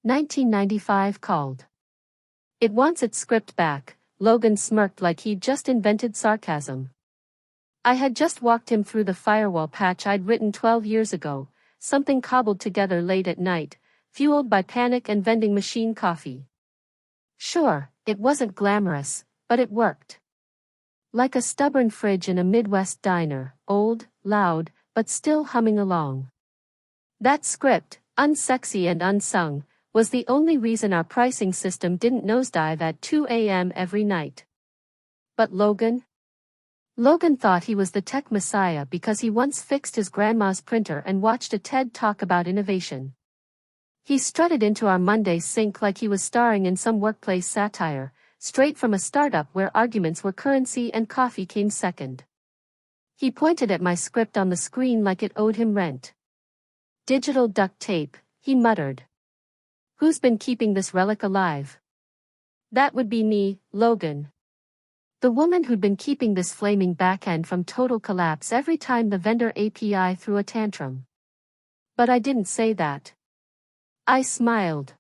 1995 called. It wants its script back. Logan smirked like he'd just invented sarcasm. I had just walked him through the firewall patch I'd written 12 years ago, something cobbled together late at night, fueled by panic and vending machine coffee. Sure, it wasn't glamorous, but it worked. Like a stubborn fridge in a Midwest diner, old, loud, but still humming along. That script, unsexy and unsung, was the only reason our pricing system didn't nosedive at 2 a.m. every night. But Logan? Logan thought he was the tech messiah because he once fixed his grandma's printer and watched a TED talk about innovation. He strutted into our Monday sync like he was starring in some workplace satire, straight from a startup where arguments were currency and coffee came second. He pointed at my script on the screen like it owed him rent. Digital duct tape, he muttered. Who's been keeping this relic alive? That would be me, Logan. The woman who'd been keeping this flaming backhand from total collapse every time the vendor API threw a tantrum. But I didn't say that. I smiled.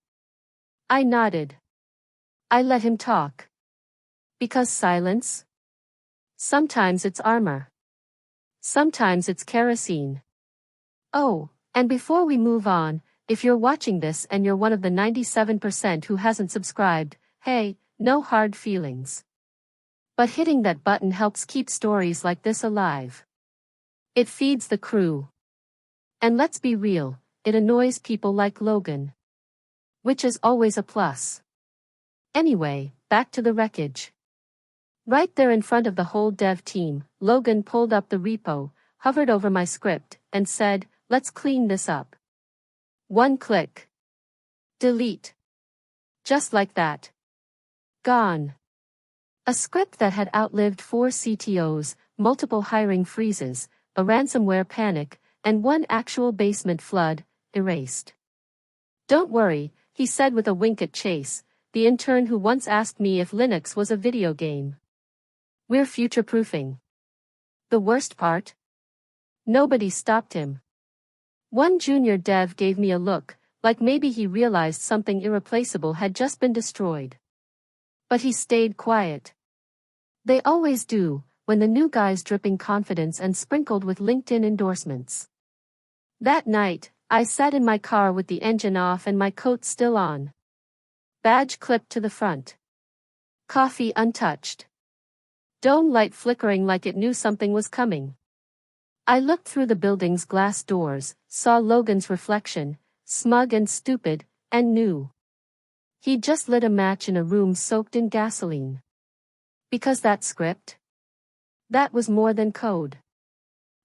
I nodded. I let him talk. Because silence? Sometimes it's armor. Sometimes it's kerosene. Oh, and before we move on, if you're watching this and you're one of the 97% who hasn't subscribed, hey, no hard feelings. But hitting that button helps keep stories like this alive. It feeds the crew. And let's be real, it annoys people like Logan. Which is always a plus. Anyway, back to the wreckage. Right there in front of the whole dev team, Logan pulled up the repo, hovered over my script, and said, "Let's clean this up." One click. Delete. Just like that. Gone. A script that had outlived 4 CTOs, multiple hiring freezes, a ransomware panic, and one actual basement flood, erased. Don't worry, he said with a wink at Chase, the intern who once asked me if Linux was a video game. We're future-proofing. The worst part? Nobody stopped him. One junior dev gave me a look, like maybe he realized something irreplaceable had just been destroyed. But he stayed quiet. They always do, when the new guy's dripping confidence and sprinkled with LinkedIn endorsements. That night, I sat in my car with the engine off and my coat still on. Badge clipped to the front. Coffee untouched. Dome light flickering like it knew something was coming. I looked through the building's glass doors, saw Logan's reflection, smug and stupid, and knew. He'd just lit a match in a room soaked in gasoline. Because that script? That was more than code.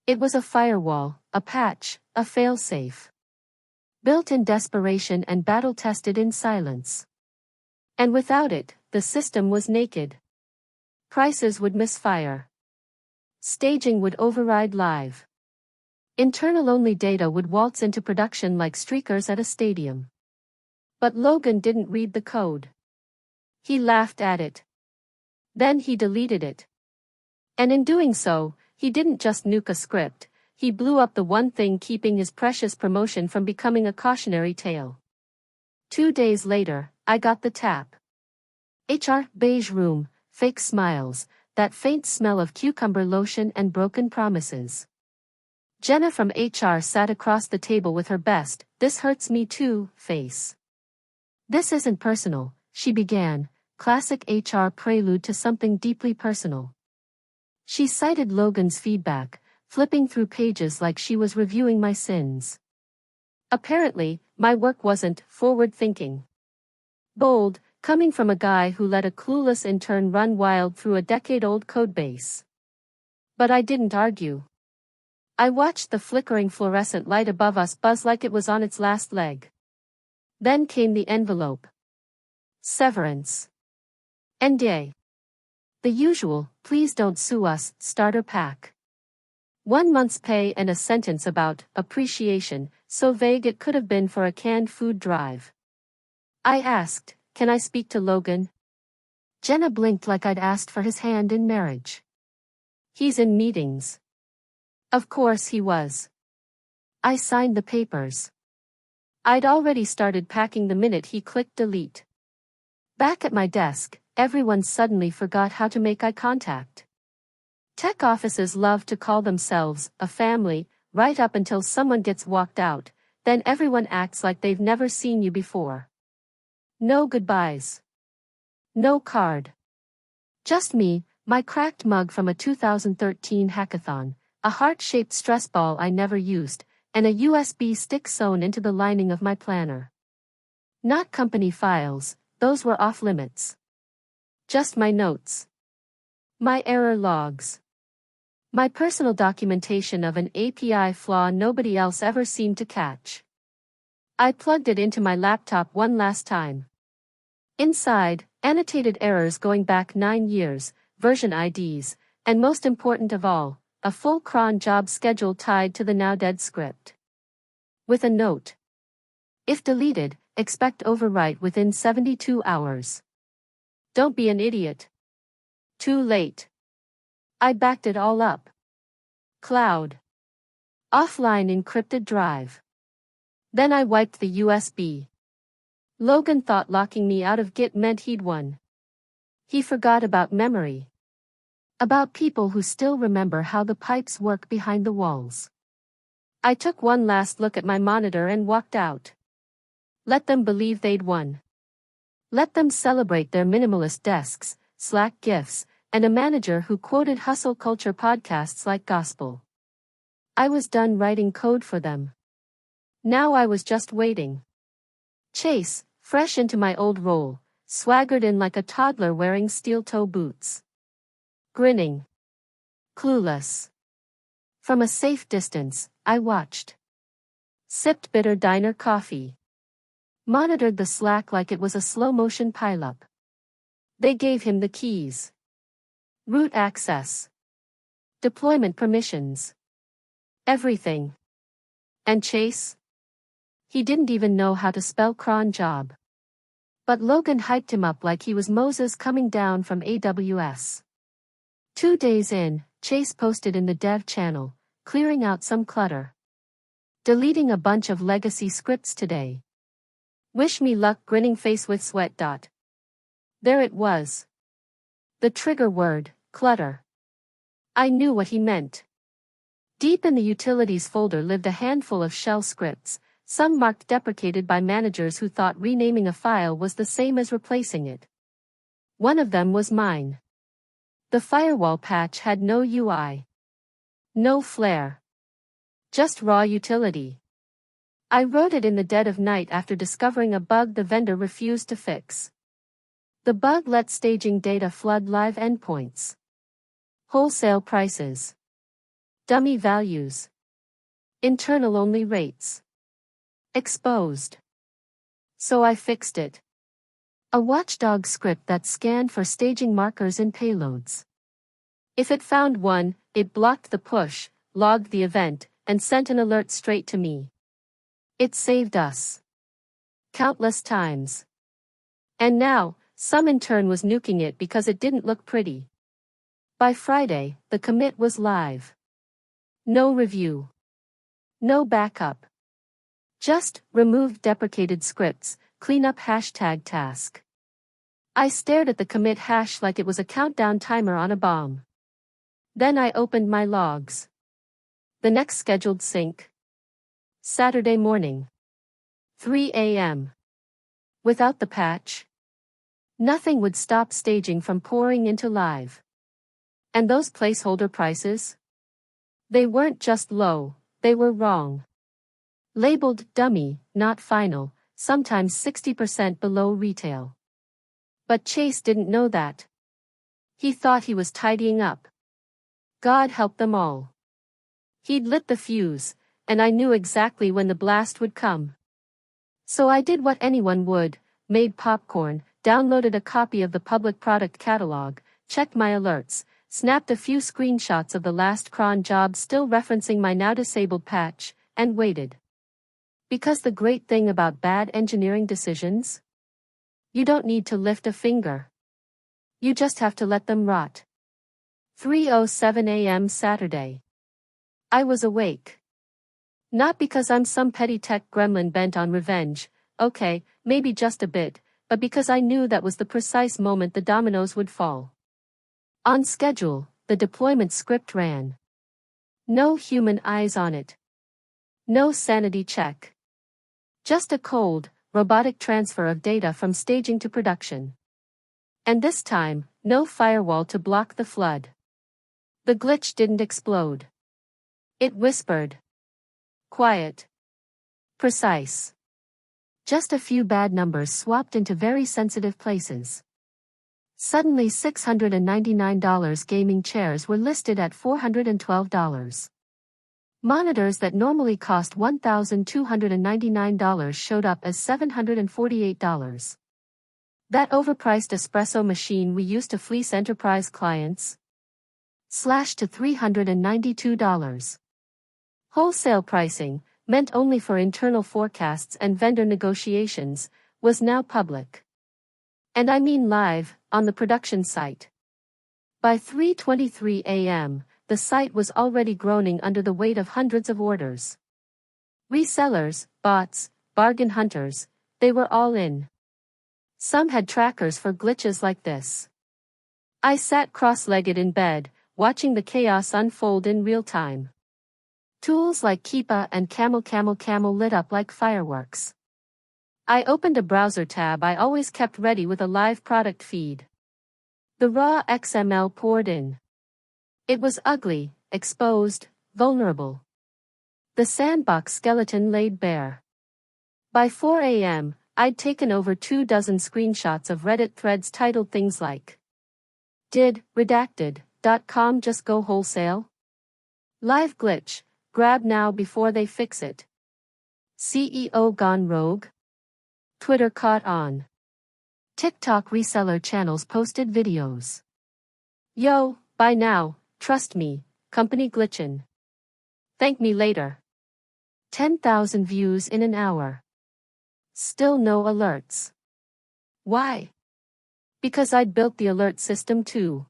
It was a firewall, a patch, a failsafe. Built in desperation and battle-tested in silence. And without it, the system was naked. Prices would misfire. Staging would override live. Internal-only data would waltz into production like streakers at a stadium. But Logan didn't read the code. He laughed at it. Then he deleted it. And in doing so, he didn't just nuke a script, he blew up the one thing keeping his precious promotion from becoming a cautionary tale. 2 days later, I got the tap. HR, beige room, fake smiles, that faint smell of cucumber lotion and broken promises. Jenna from HR sat across the table with her best, "This hurts me too," face. "This isn't personal," she began, classic HR prelude to something deeply personal. She cited Logan's feedback, flipping through pages like she was reviewing my sins. Apparently, my work wasn't forward-thinking. Bold, coming from a guy who let a clueless intern run wild through a decade-old codebase. But I didn't argue. I watched the flickering fluorescent light above us buzz like it was on its last leg. Then came the envelope. Severance. NDA. The usual, "please don't sue us," starter pack. 1 month's pay and a sentence about appreciation, so vague it could have been for a canned food drive. I asked, "Can I speak to Logan?" Jenna blinked like I'd asked for his hand in marriage. "He's in meetings." Of course he was. I signed the papers. I'd already started packing the minute he clicked delete. Back at my desk, everyone suddenly forgot how to make eye contact. Tech offices love to call themselves a family, right up until someone gets walked out, then everyone acts like they've never seen you before. No goodbyes. No card. Just me, my cracked mug from a 2013 hackathon, a heart-shaped stress ball I never used, and a USB stick sewn into the lining of my planner. Not company files, those were off limits. Just my notes. My error logs. My personal documentation of an API flaw nobody else ever seemed to catch. I plugged it into my laptop one last time. Inside, annotated errors going back 9 years, version IDs, and most important of all, a full cron job schedule tied to the now-dead script. With a note. If deleted, expect overwrite within 72 hours. Don't be an idiot. Too late. I backed it all up. Cloud. Offline encrypted drive. Then I wiped the USB. Logan thought locking me out of Git meant he'd won. He forgot about memory. About people who still remember how the pipes work behind the walls. I took one last look at my monitor and walked out. Let them believe they'd won. Let them celebrate their minimalist desks, Slack gifs, and a manager who quoted hustle culture podcasts like gospel. I was done writing code for them. Now I was just waiting. Chase, fresh into my old role, swaggered in like a toddler wearing steel-toe boots. Grinning. Clueless. From a safe distance, I watched. Sipped bitter diner coffee. Monitored the Slack like it was a slow-motion pileup. They gave him the keys. Root access. Deployment permissions. Everything. And Chase? He didn't even know how to spell cron job. But Logan hyped him up like he was Moses coming down from AWS. 2 days in, Chase posted in the dev channel, clearing out some clutter. Deleting a bunch of legacy scripts today. Wish me luck, grinning face with sweat. There it was. The trigger word, clutter. I knew what he meant. Deep in the utilities folder lived a handful of shell scripts, some marked deprecated by managers who thought renaming a file was the same as replacing it. One of them was mine. The firewall patch had no UI. No flair. Just raw utility. I wrote it in the dead of night after discovering a bug the vendor refused to fix. The bug let staging data flood live endpoints. Wholesale prices. Dummy values. Internal-only rates. Exposed. So I fixed it. A watchdog script that scanned for staging markers in payloads. If it found one, it blocked the push, logged the event, and sent an alert straight to me. It saved us countless times. And now, some intern was nuking it because it didn't look pretty. By Friday, the commit was live. No review. No backup. Just, remove deprecated scripts, clean up hashtag task. I stared at the commit hash like it was a countdown timer on a bomb. Then I opened my logs. The next scheduled sync. Saturday morning. 3 a.m. Without the patch, nothing would stop staging from pouring into live. And those placeholder prices? They weren't just low, they were wrong. Labeled dummy, not final, sometimes 60% below retail. But Chase didn't know that. He thought he was tidying up. God help them all. He'd lit the fuse, and I knew exactly when the blast would come. So I did what anyone would, made popcorn, downloaded a copy of the public product catalog, checked my alerts, snapped a few screenshots of the last cron job still referencing my now disabled patch, and waited. Because the great thing about bad engineering decisions? You don't need to lift a finger. You just have to let them rot. 3:07 a.m. Saturday. I was awake. Not because I'm some petty tech gremlin bent on revenge, okay, maybe just a bit, but because I knew that was the precise moment the dominoes would fall. On schedule, the deployment script ran. No human eyes on it. No sanity check. Just a cold, robotic transfer of data from staging to production. And this time, no firewall to block the flood. The glitch didn't explode. It whispered. Quiet. Precise. Just a few bad numbers swapped into very sensitive places. Suddenly $699 gaming chairs were listed at $412. Monitors that normally cost $1,299 showed up as $748. That overpriced espresso machine we used to fleece enterprise clients? Slashed to $392. Wholesale pricing, meant only for internal forecasts and vendor negotiations, was now public. And I mean live, on the production site. By 3:23 a.m., the site was already groaning under the weight of hundreds of orders. Resellers, bots, bargain hunters, they were all in. Some had trackers for glitches like this. I sat cross-legged in bed, watching the chaos unfold in real time. Tools like Keepa and Camel lit up like fireworks. I opened a browser tab I always kept ready with a live product feed. The raw XML poured in. It was ugly, exposed, vulnerable. The sandbox skeleton laid bare. By 4 a.m., I'd taken over 24 screenshots of Reddit threads titled things like, "Did redacted.com just go wholesale? Live glitch, grab now before they fix it. CEO gone rogue? Twitter caught on. TikTok reseller channels posted videos. Yo, by now, trust me, company glitchin'. Thank me later. 10,000 views in an hour. Still no alerts. Why? Because I'd built the alert system too.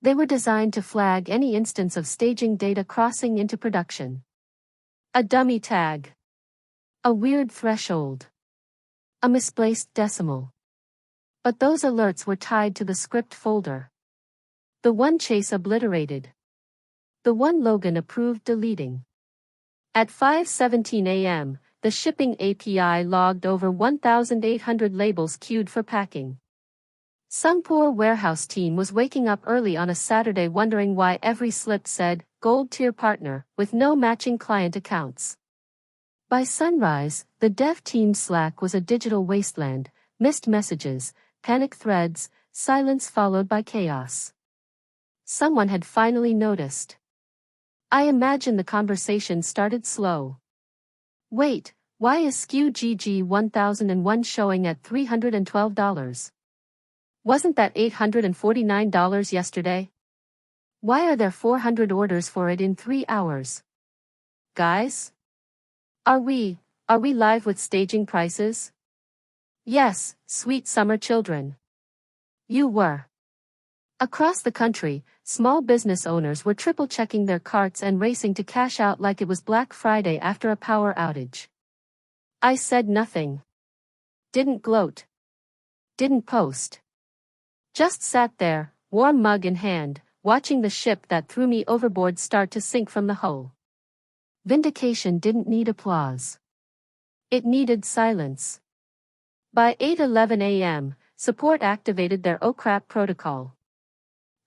They were designed to flag any instance of staging data crossing into production. A dummy tag. A weird threshold. A misplaced decimal. But those alerts were tied to the script folder. The one Chase obliterated. The one Logan approved deleting. At 5:17 a.m., the shipping API logged over 1,800 labels queued for packing. Some poor warehouse team was waking up early on a Saturday wondering why every slip said, Gold Tier Partner, with no matching client accounts. By sunrise, the dev team's Slack was a digital wasteland, missed messages, panic threads, silence followed by chaos. Someone had finally noticed. I imagine the conversation started slow. Wait, why is SKU GG 1001 showing at $312? Wasn't that $849 yesterday? Why are there 400 orders for it in 3 hours? Guys? Are we live with staging prices? Yes, sweet summer children. You were. Across the country, small business owners were triple-checking their carts and racing to cash out like it was Black Friday after a power outage. I said nothing. Didn't gloat. Didn't post. Just sat there, warm mug in hand, watching the ship that threw me overboard start to sink from the hull. Vindication didn't need applause. It needed silence. By 8:11 a.m., support activated their oh crap protocol.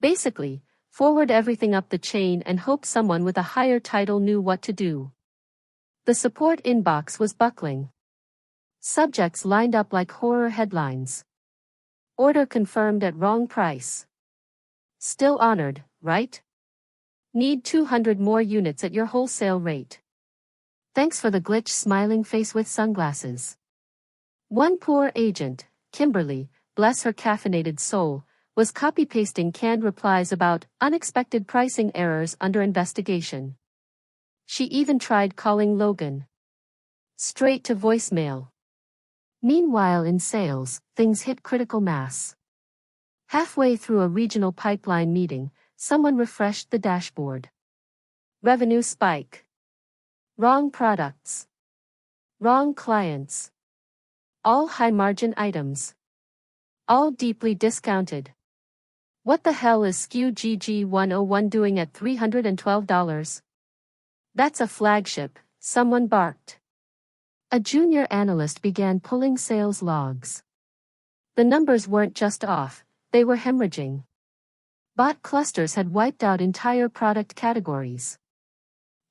Basically, forward everything up the chain and hope someone with a higher title knew what to do. The support inbox was buckling. Subjects lined up like horror headlines. Order confirmed at wrong price. Still honored, right? Need 200 more units at your wholesale rate. Thanks for the glitch, smiling face with sunglasses. One poor agent, Kimberly, bless her caffeinated soul, was copy-pasting canned replies about unexpected pricing errors under investigation. She even tried calling Logan. Straight to voicemail. Meanwhile in sales, things hit critical mass. Halfway through a regional pipeline meeting, someone refreshed the dashboard. Revenue spike. Wrong products. Wrong clients. All high-margin items. All deeply discounted. What the hell is SKU GG101 doing at $312? That's a flagship, someone barked. A junior analyst began pulling sales logs. The numbers weren't just off, they were hemorrhaging. Bot clusters had wiped out entire product categories.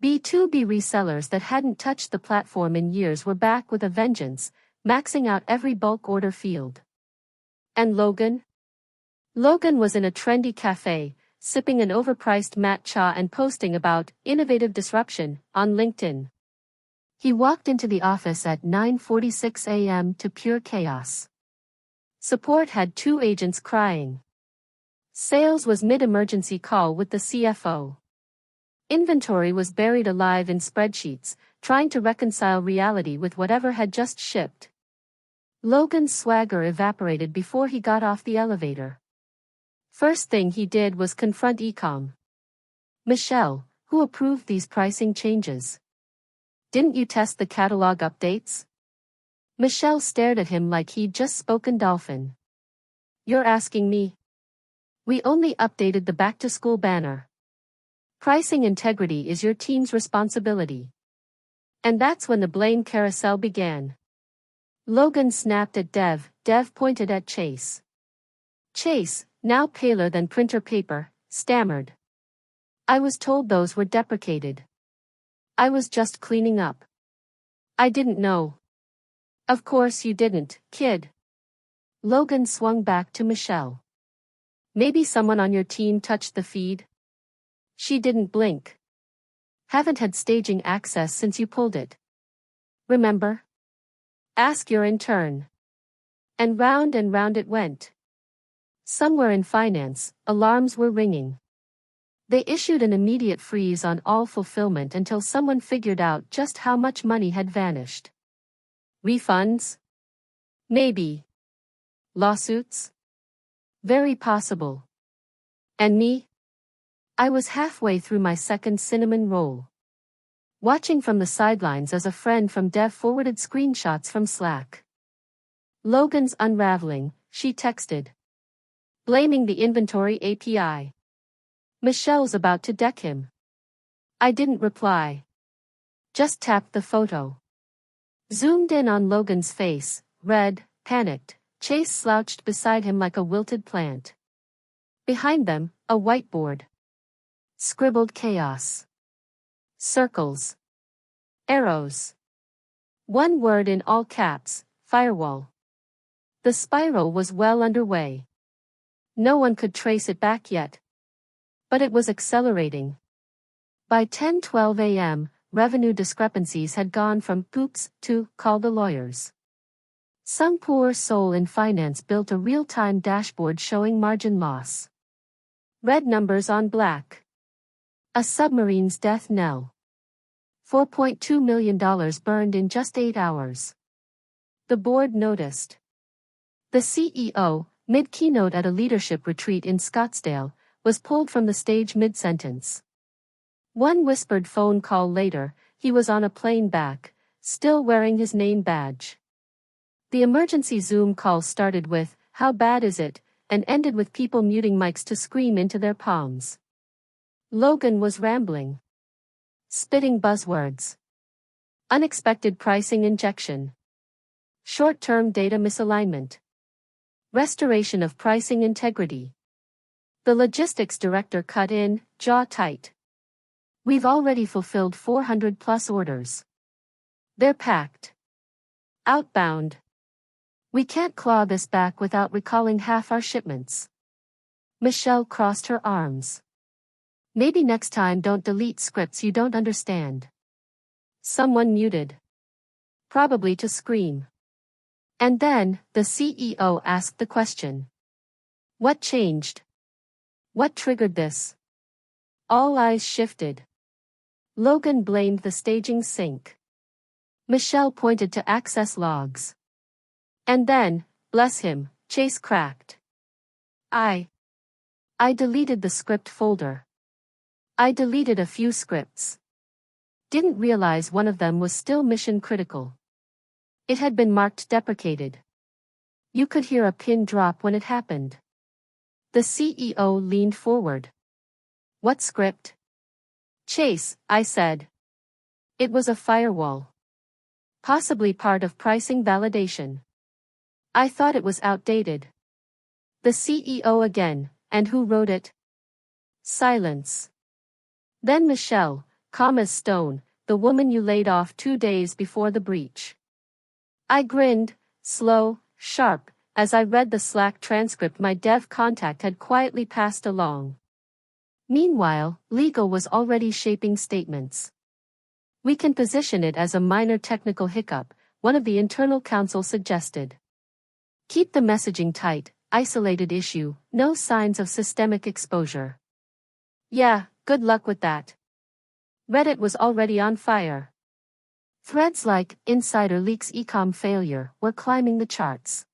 B2B resellers that hadn't touched the platform in years were back with a vengeance, maxing out every bulk order field. And Logan? Logan was in a trendy cafe, sipping an overpriced matcha and posting about innovative disruption on LinkedIn. He walked into the office at 9:46 a.m. to pure chaos. Support had 2 agents crying. Sales was mid-emergency call with the CFO. Inventory was buried alive in spreadsheets, trying to reconcile reality with whatever had just shipped. Logan's swagger evaporated before he got off the elevator. First thing he did was confront Ecom. Michelle, who approved these pricing changes? Didn't you test the catalog updates? Michelle stared at him like he'd just spoken dolphin. You're asking me? We only updated the back-to-school banner. Pricing integrity is your team's responsibility. And that's when the blame carousel began. Logan snapped at Dev, Dev pointed at Chase. Chase, now paler than printer paper, stammered. I was told those were deprecated. I was just cleaning up. I didn't know. Of course you didn't, kid. Logan swung back to Michelle. Maybe someone on your team touched the feed? She didn't blink. Haven't had staging access since you pulled it. Remember? Ask your intern. And round it went. Somewhere in finance, alarms were ringing. They issued an immediate freeze on all fulfillment until someone figured out just how much money had vanished. Refunds? Maybe. Lawsuits? Very possible. And me? I was halfway through my second cinnamon roll. Watching from the sidelines as a friend from Dev forwarded screenshots from Slack. Logan's unraveling, she texted. Blaming the inventory API. Michelle's about to deck him. I didn't reply. Just tapped the photo. Zoomed in on Logan's face, red, panicked. Chase slouched beside him like a wilted plant. Behind them, a whiteboard. Scribbled chaos. Circles. Arrows. One word in all caps, firewall. The spiral was well underway. No one could trace it back yet. But it was accelerating. By 10:12 a.m., revenue discrepancies had gone from "oops" to "call the lawyers." Some poor soul in finance built a real-time dashboard showing margin loss. Red numbers on black. A submarine's death knell. $4.2 million burned in just 8 hours. The board noticed. The CEO, mid-keynote at a leadership retreat in Scottsdale, was pulled from the stage mid-sentence. One whispered phone call later, he was on a plane back, still wearing his name badge. The emergency Zoom call started with, "How bad is it?" and ended with people muting mics to scream into their palms. Logan was rambling. Spitting buzzwords. Unexpected pricing injection. Short-term data misalignment. Restoration of pricing integrity. The logistics director cut in, jaw tight. We've already fulfilled 400 plus orders. They're packed. Outbound. We can't claw this back without recalling half our shipments. Michelle crossed her arms. Maybe next time don't delete scripts you don't understand. Someone muted. Probably to scream. And then, the CEO asked the question. What changed? What triggered this? All eyes shifted. Logan blamed the staging sync. Michelle pointed to access logs. And then, bless him, Chase cracked. I deleted the script folder. I deleted a few scripts. Didn't realize one of them was still mission critical. It had been marked deprecated. You could hear a pin drop when it happened. The CEO leaned forward. What script? Chase, I said. It was a firewall. Possibly part of pricing validation. I thought it was outdated. The CEO again, and who wrote it? Silence. Then Michelle, calm as stone, the woman you laid off 2 days before the breach. I grinned, slow, sharp, as I read the Slack transcript my dev contact had quietly passed along. Meanwhile, legal was already shaping statements. We can position it as a minor technical hiccup, one of the internal counsel suggested. Keep the messaging tight, isolated issue, no signs of systemic exposure. Yeah, good luck with that. Reddit was already on fire. Threads like, Insider Leaks Ecom Failure, were climbing the charts.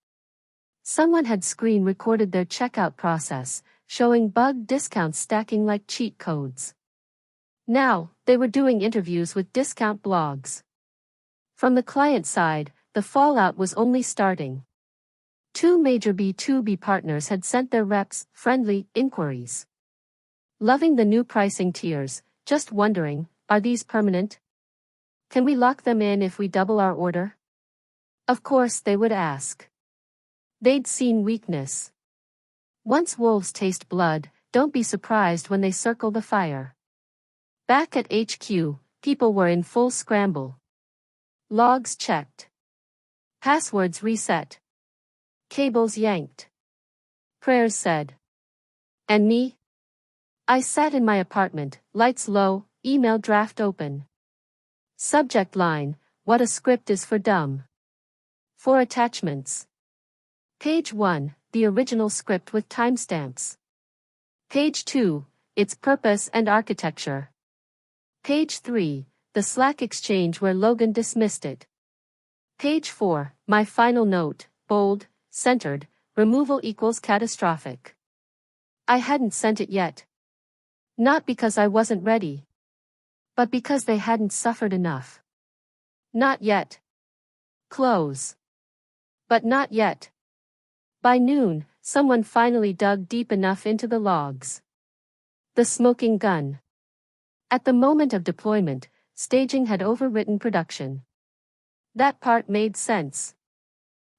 Someone had screen recorded their checkout process, showing bug discounts stacking like cheat codes. Now, they were doing interviews with discount blogs. From the client side, the fallout was only starting. 2 major B2B partners had sent their reps friendly inquiries. Loving the new pricing tiers, just wondering, are these permanent? Can we lock them in if we double our order? Of course they would ask. They'd seen weakness. Once wolves taste blood, don't be surprised when they circle the fire. Back at HQ, people were in full scramble. Logs checked. Passwords reset. Cables yanked. Prayers said. And me? I sat in my apartment, lights low, email draft open. Subject line, what a script is for dumb. 4 attachments. Page 1, the original script with timestamps. Page 2, its purpose and architecture. Page 3, the Slack exchange where Logan dismissed it. Page 4, my final note, bold, centered, removal equals catastrophic. I hadn't sent it yet. Not because I wasn't ready. But because they hadn't suffered enough. Not yet. Close. But not yet. By noon, someone finally dug deep enough into the logs. The smoking gun. At the moment of deployment, staging had overwritten production. That part made sense.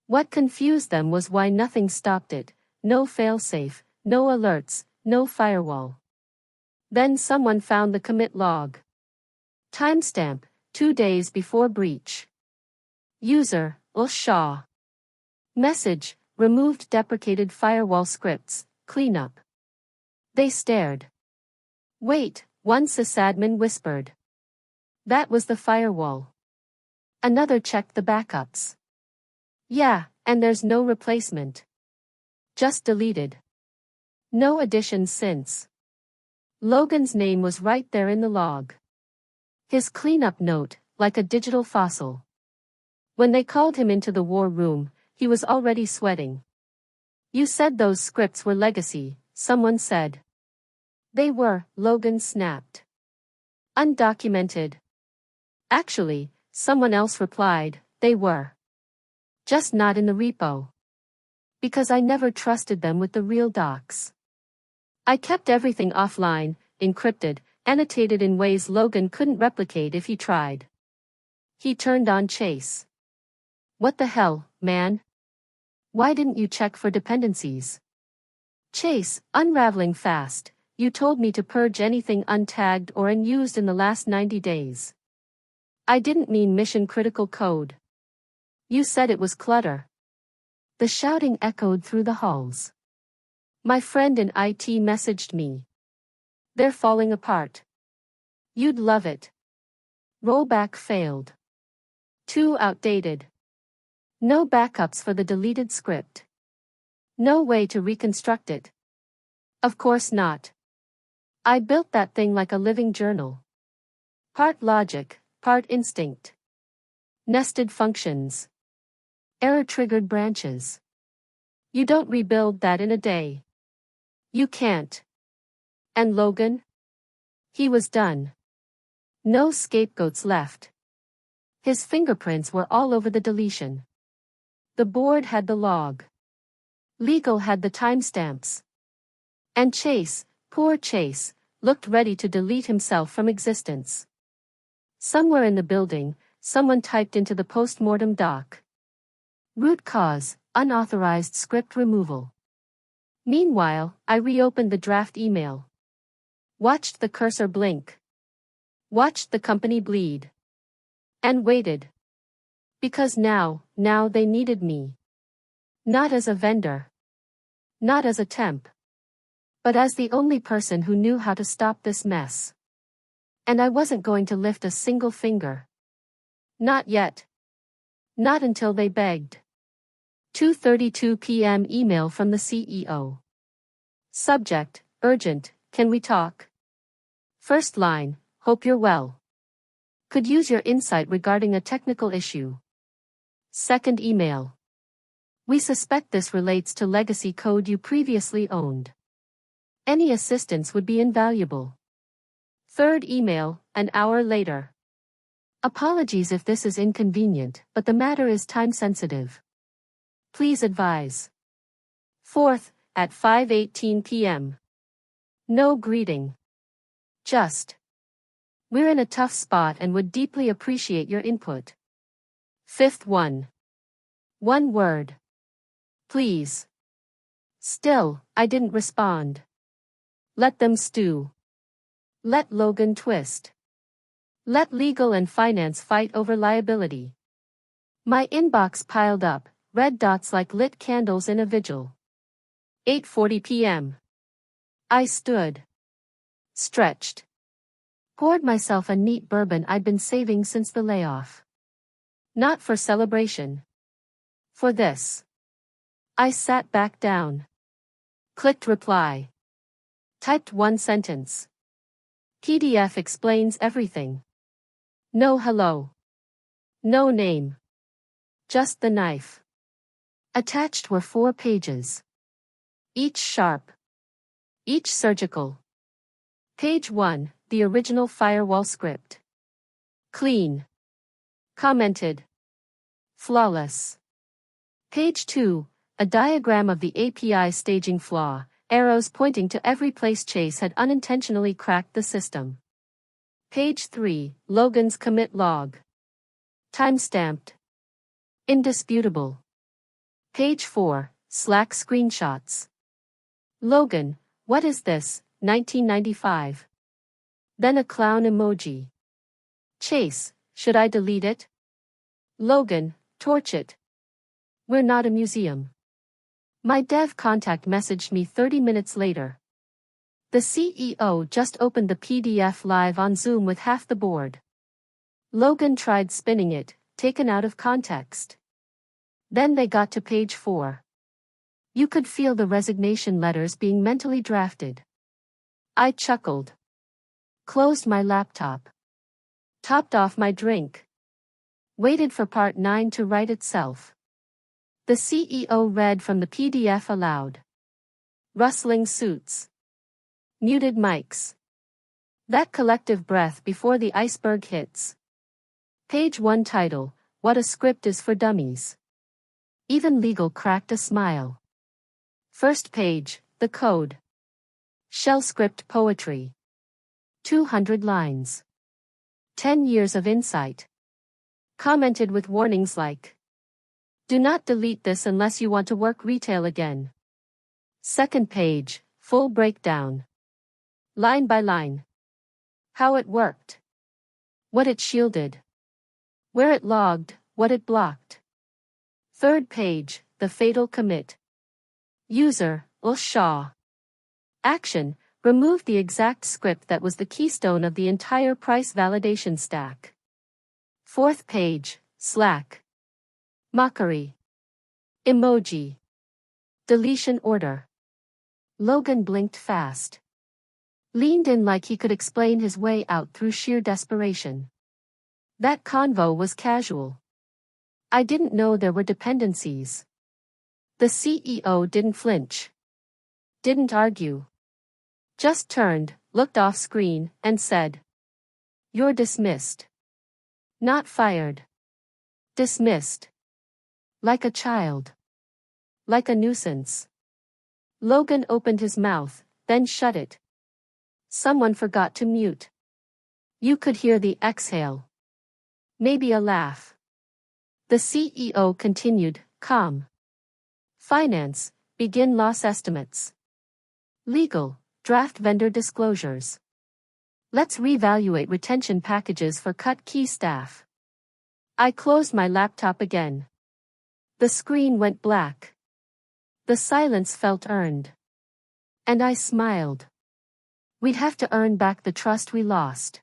What confused them was why nothing stopped it, no failsafe, no alerts, no firewall. Then someone found the commit log. Timestamp, 2 days before breach. User, Shaw. Message, removed deprecated firewall scripts, cleanup. They stared. Wait, one sysadmin whispered. That was the firewall. Another checked the backups. Yeah, and there's no replacement. Just deleted. No additions since. Logan's name was right there in the log. His cleanup note, like a digital fossil. When they called him into the war room, he was already sweating. You said those scripts were legacy, someone said. They were, Logan snapped. Undocumented. Actually, someone else replied, they were. Just not in the repo. Because I never trusted them with the real docs. I kept everything offline, encrypted, annotated in ways Logan couldn't replicate if he tried. He turned on Chase. What the hell, man? Why didn't you check for dependencies? Chase, unraveling fast, you told me to purge anything untagged or unused in the last 90 days. I didn't mean mission-critical code. You said it was clutter. The shouting echoed through the halls. My friend in IT messaged me. They're falling apart. You'd love it. Rollback failed. Too outdated. No backups for the deleted script. No way to reconstruct it. Of course not. I built that thing like a living journal. Part logic, part instinct. Nested functions. Error-triggered branches. You don't rebuild that in a day. You can't. And Logan? He was done. No scapegoats left. His fingerprints were all over the deletion. The board had the log. Legal had the timestamps. And Chase, poor Chase, looked ready to delete himself from existence. Somewhere in the building, someone typed into the post-mortem doc. Root cause, unauthorized script removal. Meanwhile, I reopened the draft email. Watched the cursor blink. Watched the company bleed. And waited. Because now they needed me. Not as a vendor. Not as a temp. But as the only person who knew how to stop this mess. And I wasn't going to lift a single finger. Not yet. Not until they begged. 2:32 p.m. email from the CEO. Subject, urgent, can we talk? First line, hope you're well. Could use your insight regarding a technical issue. Second email. We suspect this relates to legacy code you previously owned. Any assistance would be invaluable. Third email, an hour later. Apologies if this is inconvenient, but the matter is time-sensitive. Please advise. Fourth, at 5:18 p.m. No greeting. Just. We're in a tough spot and would deeply appreciate your input. Fifth one. One word. Please. Still, I didn't respond. Let them stew. Let Logan twist. Let legal and finance fight over liability. My inbox piled up, red dots like lit candles in a vigil. 8:40 p.m. I stood. Stretched. Poured myself a neat bourbon I'd been saving since the layoff. Not for celebration. For this. I sat back down. Clicked reply. Typed one sentence. PDF explains everything. No hello. No name. Just the knife. Attached were 4 pages. Each sharp. Each surgical. Page 1, the original firewall script. Clean. Commented. Flawless. Page 2, a diagram of the API staging flaw, arrows pointing to every place Chase had unintentionally cracked the system. Page 3, Logan's commit log. Timestamped. Indisputable. Page 4, Slack screenshots. Logan, what is this, 1995? Then a clown emoji. Chase, should I delete it? Logan, torch it. We're not a museum. My dev contact messaged me 30 minutes later. The CEO just opened the PDF live on Zoom with half the board. Logan tried spinning it, taken out of context. Then they got to page 4. You could feel the resignation letters being mentally drafted. I chuckled. Closed my laptop. Topped off my drink. Waited for part 9 to write itself. The CEO read from the PDF aloud. Rustling suits. Muted mics. That collective breath before the iceberg hits. Page 1 title, What a Script is for Dummies. Even legal cracked a smile. First page, the code. Shell script poetry. 200 lines. 10 years of insight. Commented with warnings like, do not delete this unless you want to work retail again. Second page, full breakdown. Line by line. How it worked. What it shielded. Where it logged, what it blocked. Third page, the fatal commit. User, Shaw. Action, remove the exact script that was the keystone of the entire price validation stack. Fourth page, Slack. Mockery. Emoji. Deletion order. Logan blinked fast. Leaned in like he could explain his way out through sheer desperation. That convo was casual. I didn't know there were dependencies. The CEO didn't flinch. Didn't argue. Just turned, looked off screen, and said, You're dismissed. Not fired. Dismissed. Like a child. Like a nuisance. Logan opened his mouth, then shut it. Someone forgot to mute. You could hear the exhale. Maybe a laugh. The CEO continued, calm. Finance, begin loss estimates. Legal, draft vendor disclosures. Let's reevaluate retention packages for cut key staff. I closed my laptop again. The screen went black. The silence felt earned. And I smiled. We'd have to earn back the trust we lost.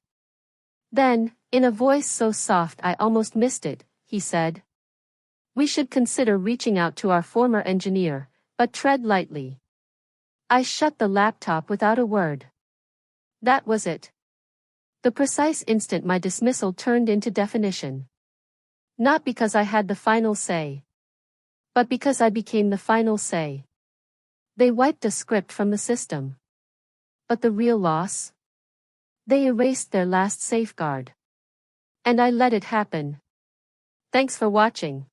Then, in a voice so soft I almost missed it, he said. We should consider reaching out to our former engineer, but tread lightly. I shut the laptop without a word. That was it. The precise instant my dismissal turned into definition. Not because I had the final say. But because I became the final say. They wiped a script from the system. But the real loss? They erased their last safeguard. And I let it happen. Thanks for watching.